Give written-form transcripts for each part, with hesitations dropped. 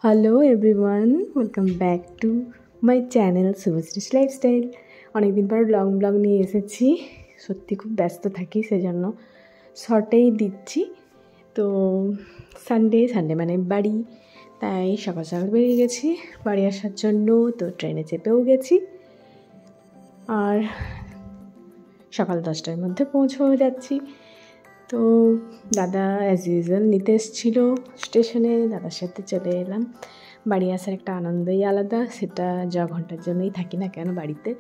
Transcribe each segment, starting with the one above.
Hello everyone, welcome back to my channel Subhashree lifestyle. অনেকদিন পর long blog নিয়ে এসেছি। সত্যি খুব ব্যস্ত থাকি, সেজন্য শর্টেই দিচ্ছি। তো সানডে মানে বাড়ি, তাই সকাল সকাল বেরিয়ে গেছি বাড়ি আসার জন্য। তো ট্রেনে চেপেও গেছি, আর সকাল 10টার মধ্যে পৌঁছেও যাচ্ছি। তো দাদা অ্যাজ ইউজুয়াল নিতে এসেছিলো স্টেশনে, দাদার সাথে চলে এলাম। বাড়ি আসার একটা আনন্দই আলাদা, সেটা ঘন্টার জন্যই থাকি না কেন বাড়িতে,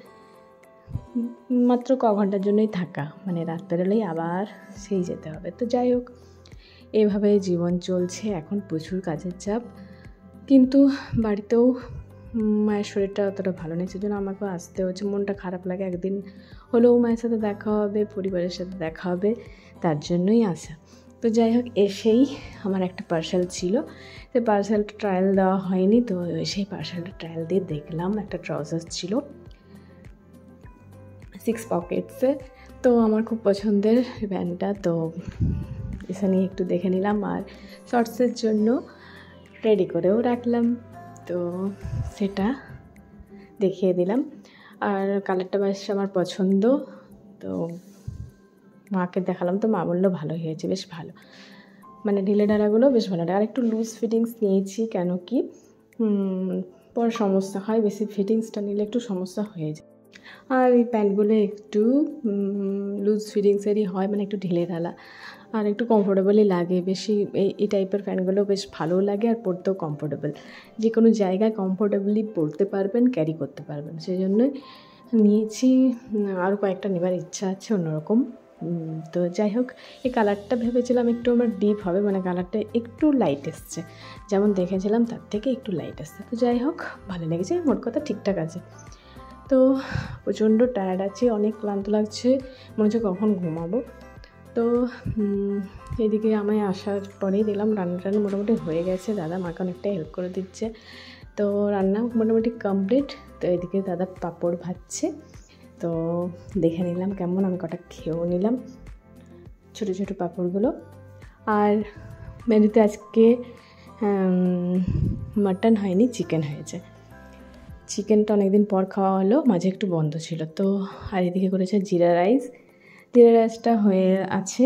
মাত্র ঘন্টার জন্যই থাকা, মানে রাত বেরোলেই আবার সেই যেতে হবে। তো যাই হোক, এভাবে জীবন চলছে এখন, প্রচুর কাজের চাপ। কিন্তু বাড়িতেও মায়ের শরীরটা অতটা ভালো নেই, সেজন্য আমাকেও আসতে হচ্ছে। মনটা খারাপ লাগে, একদিন হলেও মায়ের সাথে দেখা হবে, পরিবারের সাথে দেখা হবে, তার জন্যই আসা। তো যাই হোক, এসেই আমার একটা পার্সেল ছিল, সেই পার্সেলটা ট্রায়াল দেওয়া হয়নি। তো সেই পার্সেলটা ট্রায়াল দিয়ে দেখলাম, একটা ট্রাউজার ছিল 6 পকেটসে। তো আমার খুব পছন্দের প্যান্টটা, তো এসে নিয়ে একটু দেখে নিলাম, আর শর্টসের জন্য রেডি করেও রাখলাম। তো সেটা দেখিয়ে দিলাম, আর কালারটা বেশ আমার পছন্দ। তো মাকে দেখালাম, তো মা বললো ভালো হয়েছে, বেশ ভালো, মানে ঢিলে ঢালাগুলো বেশ ভালো। আর একটু লুজ ফিটিংস নিয়েছি, কেন কি পর সমস্যা হয়, বেশি ফিটিংসটা নিলে একটু সমস্যা হয়ে যায়। আর এই প্যান্টগুলো একটু লুজ ফিটিংসেরই হয়, মানে একটু ঢিলে ঢালা, আর একটু কমফোর্টেবলই লাগে বেশি। এই টাইপের প্যান্টগুলো বেশ ভালোও লাগে, আর পরতেও কমফোর্টেবল, যে কোনো জায়গায় কমফোর্টেবলি পরতে পারবেন, ক্যারি করতে পারবেন, সেই জন্যই নিয়েছি। আরও কয়েকটা নেবার ইচ্ছা আছে অন্যরকম। তো যাই হোক, এই কালারটা ভেবেছিলাম একটু আমার ডিপ হবে, মানে কালারটা একটু লাইট এসছে, যেমন দেখেছিলাম তার থেকে একটু লাইট এসছে। তো যাই হোক, ভালো লেগেছে, মোট কথা ঠিকঠাক আছে। তো প্রচণ্ড টায়ার্ড আছি, অনেক ক্লান্ত লাগছে, মনে হচ্ছে কখন ঘুমাবো। তো এদিকে আমায় আসার পরেই দেখলাম রান্না মোটামুটি হয়ে গেছে, দাদা মাকে অনেকটাই হেল্প করে দিচ্ছে। তো রান্না মোটামুটি কমপ্লিট। তো এদিকে দাদা পাঁপড় ভাজছে, তো দেখে নিলাম কেমন, আমি কটা খেয়েও নিলাম ছোটো ছোটো পাঁপড়গুলো। আর মেনুতে আজকে মাটন হয়নি, চিকেন হয়েছে। চিকেনটা অনেকদিন পর খাওয়া হলো, মাঝে একটু বন্ধ ছিল। তো আর এদিকে করেছে জিরা রাইসটা হয়ে আছে,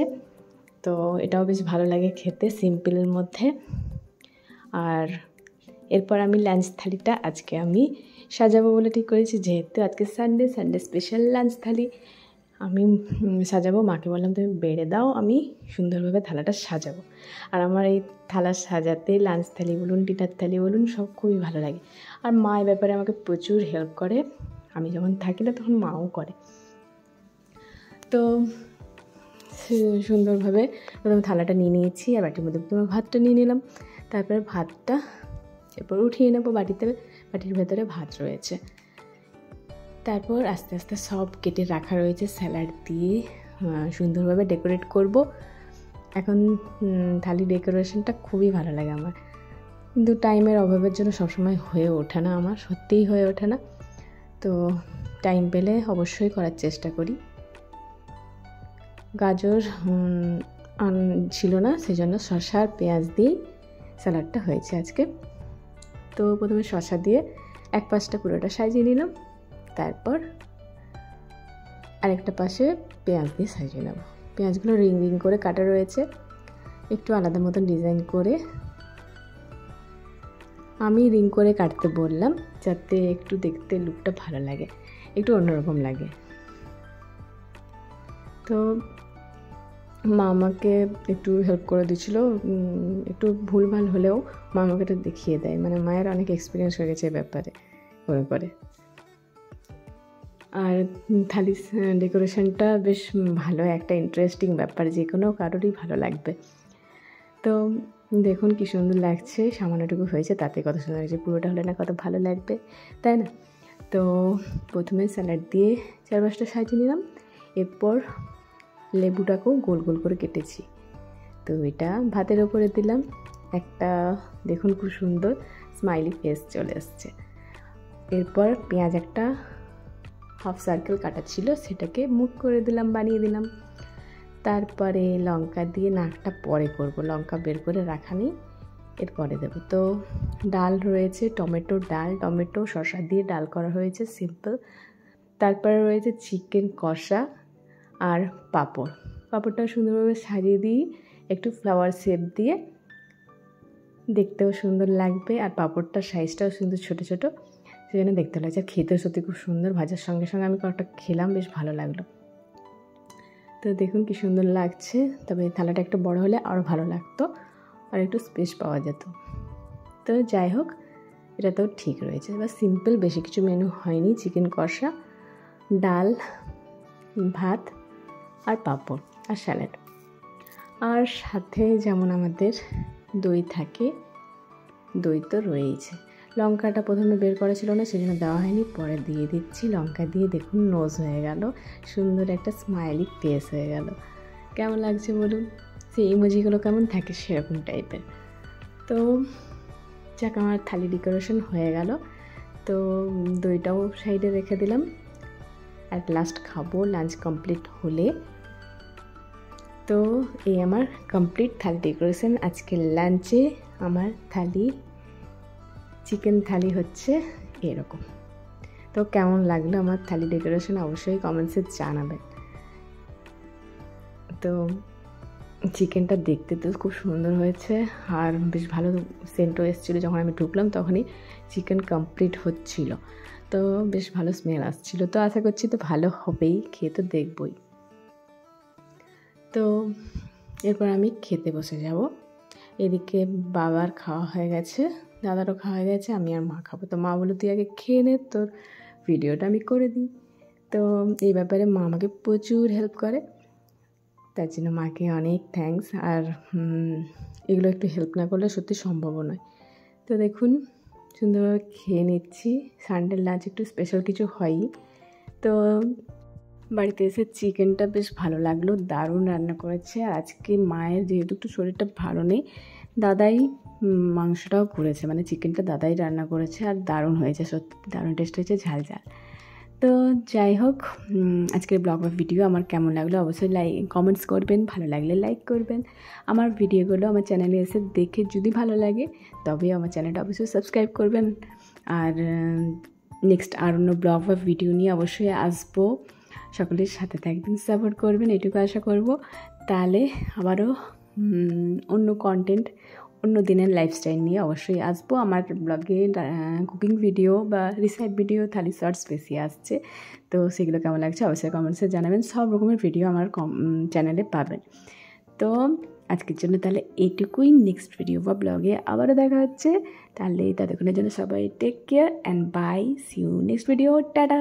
তো এটাও বেশ ভালো লাগে খেতে, সিম্পলের মধ্যে। আর এরপর আমি লাঞ্চ থালিটা আজকে আমি সাজাবো বলে ঠিক করেছি, যেহেতু আজকে সানডে স্পেশাল লাঞ্চ থালি আমি সাজাবো। মাকে বললাম তুমি বেড়ে দাও, আমি সুন্দরভাবে থালাটা সাজাবো। আর আমার এই থালা সাজাতে লাঞ্চ থালি বলুন, ডিনার থালি বলুন, সব খুবই ভালো লাগে। আর মা এই ব্যাপারে আমাকে প্রচুর হেল্প করে, আমি যখন থাকি না তখন মাও করে। তো সুন্দরভাবে প্রথমে থালাটা নিয়ে নিয়েছি, আর বাটির মধ্যে প্রথমে ভাতটা নিয়ে নিলাম, তারপরে ভাতটা এরপর উঠিয়ে নেবো বাটির ভেতরে ভাত রয়েছে। তারপর আস্তে আস্তে সব কেটে রাখা রয়েছে, স্যালাড দিয়ে সুন্দরভাবে ডেকোরেট করব। এখন থালি ডেকোরেশনটা খুবই ভালো লাগে আমার, কিন্তু টাইমের অভাবের জন্য সবসময় হয়ে ওঠে না, আমার সত্যিই হয়ে ওঠে না। তো টাইম পেলে অবশ্যই করার চেষ্টা করি। গাজর ছিল না, সেজন্য শসা আর পেঁয়াজ দিয়েই স্যালাডটা হয়েছে আজকে। তো প্রথমে শসা দিয়ে এক পাশটা পুরোটা সাজিয়ে নিলাম, তারপর আরেকটা পাশে পেঁয়াজ দিয়ে সাজিয়ে নেব। পেঁয়াজগুলো রিং রিং করে কাটা রয়েছে, একটু আলাদা মতন ডিজাইন করে আমি রিং করে কাটতে বললাম, যাতে একটু দেখতে লুকটা ভালো লাগে, একটু অন্যরকম লাগে। তো মা আমাকে একটু হেল্প করে দিচ্ছিলো, একটু ভুলভাল হলেও মা আমাকে একটু দেখিয়ে দেয়, মানে মায়ের অনেক এক্সপিরিয়েন্স হয়ে গেছে এই ব্যাপারে করে। আর থালি ডেকোরেশনটা বেশ ভালো, একটা ইন্টারেস্টিং ব্যাপার, যে কোনো কারোরই ভালো লাগবে। তো দেখুন কি সুন্দর লাগছে, সামান্যটুকু হয়েছে তাতে কত সুন্দর লাগছে, পুরোটা হলে না কত ভালো লাগবে, তাই না? তো প্রথমে স্যালাড দিয়ে 4-5টা সাজিয়ে নিলাম, এরপর লেবুটাকেও গোল গোল করে কেটেছি, তো এটা ভাতের ওপরে দিলাম। একটা দেখুন খুব সুন্দর স্মাইলি ফেস চলে আসছে। এরপর পেঁয়াজ একটা হাফ সার্কেল কাটা ছিল, সেটাকে মুখ করে দিলাম, বানিয়ে দিলাম। তারপরে লঙ্কা দিয়ে নাকটা পরে করব, লঙ্কা বের করে রাখা নেই, এরপরে দেবো। তো ডাল রয়েছে, টমেটো ডাল, টমেটো শসা দিয়ে ডাল করা হয়েছে সিম্পল। তারপরে রয়েছে চিকেন কষা আর পাঁপড়। পাঁপড়টা সুন্দরভাবে সাজিয়ে দিই একটু ফ্লাওয়ার শেপ দিয়ে, দেখতেও সুন্দর লাগবে আর পাঁপড়টার সাইজটাও সুন্দর ছোটো ছোটো, সেজন্য দেখতে লাগছে। আর খেতেও সত্যি খুব সুন্দর, ভাজার সঙ্গে সঙ্গে আমি কয়েকটা খেলাম, বেশ ভালো লাগলো। তো দেখুন কি সুন্দর লাগছে, তবে থালাটা একটু বড় হলে আরও ভালো লাগতো আর একটু স্পেস পাওয়া যেত। তো যাই হোক, এটা তো ঠিক রয়েছে। এবার সিম্পল, বেশি কিছু মেনু হয়নি, চিকেন কষা, ডাল, ভাত আর পাঁপড় আর স্যালাড। আর সাথে যেমন আমাদের দই থাকে, দই তো রয়েইছে। লঙ্কাটা প্রথমে বের করা ছিল না, সেজন্য দেওয়া হয়নি, পরে দিয়ে দিচ্ছি। লঙ্কা দিয়ে দেখুন নোজ হয়ে গেল, সুন্দর একটা স্মাইলি ফেস হয়ে গেল। কেমন লাগছে বলুন? সেই ইমোজিগুলো কেমন থাকে সেরকম টাইপের। তো যাক, আমার থালি ডেকোরেশন হয়ে গেল। তো দইটাও সাইডে রেখে দিলাম, অ্যাট লাস্ট খাবো লাঞ্চ কমপ্লিট হলে। তো এই আমার কমপ্লিট থালি ডেকোরেশন। আজকে লাঞ্চে আমার থালি, চিকেন থালি হচ্ছে এরকম। তো কেমন লাগলো আমার থালি ডেকোরেশন অবশ্যই কমেন্টসে জানাবেন। তো চিকেনটা দেখতে তো খুব সুন্দর হয়েছে আর বেশ ভালো সেন্টও এসেছিলো। যখন আমি ঢুকলাম তখনই চিকেন কমপ্লিট হচ্ছিল, তো বেশ ভালো স্মেল আসছিল। তো আশা করছি তো ভালো হবেই, খেয়ে তো দেখবই। তো এরপর আমি খেতে বসে যাব। এদিকে বাবার খাওয়া হয়ে গেছে, দাদারও খাওয়া হয়ে গেছে, আমি আর মা খাবো। তো মা বললো তুই আগে খেয়ে নে, তোর ভিডিওটা আমি করে দিই। তো এই ব্যাপারে মা আমাকে প্রচুর হেল্প করে, তার জন্য মাকে অনেক থ্যাঙ্কস। আর এগুলো একটু হেল্প না করলে সত্যি সম্ভবও নয়। তো দেখুন সুন্দরভাবে খেয়ে নিচ্ছি। সানডে লাঞ্চ একটু স্পেশাল কিছু হয়ই। তো বাড়িতে এসে চিকেনটা বেশ ভালো লাগলো, দারুণ রান্না করেছে। আর আজকে মায়ের যেহেতু একটু শরীরটা ভালো নেই, দাদাই মাংসটাও করেছে, মানে চিকেনটা দাদাই রান্না করেছে আর দারুণ হয়েছে, সত্যি দারুণ টেস্ট হয়েছে, ঝাল ঝাল। তো যাই হোক, আজকের ব্লগ বা ভিডিও আমার কেমন লাগলো অবশ্যই কমেন্টস করবেন, ভালো লাগলে লাইক করবেন। আমার ভিডিওগুলো আমার চ্যানেলে এসে দেখে যদি ভালো লাগে তবে আমার চ্যানেলটা অবশ্যই সাবস্ক্রাইব করবেন। আর নেক্সট আর অন্য ব্লগ বা ভিডিও নিয়ে অবশ্যই আসবো। সকলের সাথে থাকবেন, সাপোর্ট করবেন, এটুকু আশা করব। তাহলে আবারও অন্য কন্টেন্ট, অন্য দিনের লাইফস্টাইল নিয়ে অবশ্যই আসবো। আমার ব্লগে কুকিং ভিডিও বা রিসাইড ভিডিও, থালি শর্টস বেশি আসছে। তো সেগুলো কেমন লাগছে অবশ্যই কমেন্টসে জানাবেন। সব রকমের ভিডিও আমার চ্যানেলে পাবেন। তো আজকের জন্য তাহলে এইটুকুই। নেক্সট ভিডিও বা ব্লগে আবারও দেখা হচ্ছে। তাহলে ততক্ষণের জন্য সবাই take care and bye, see you next video, tata.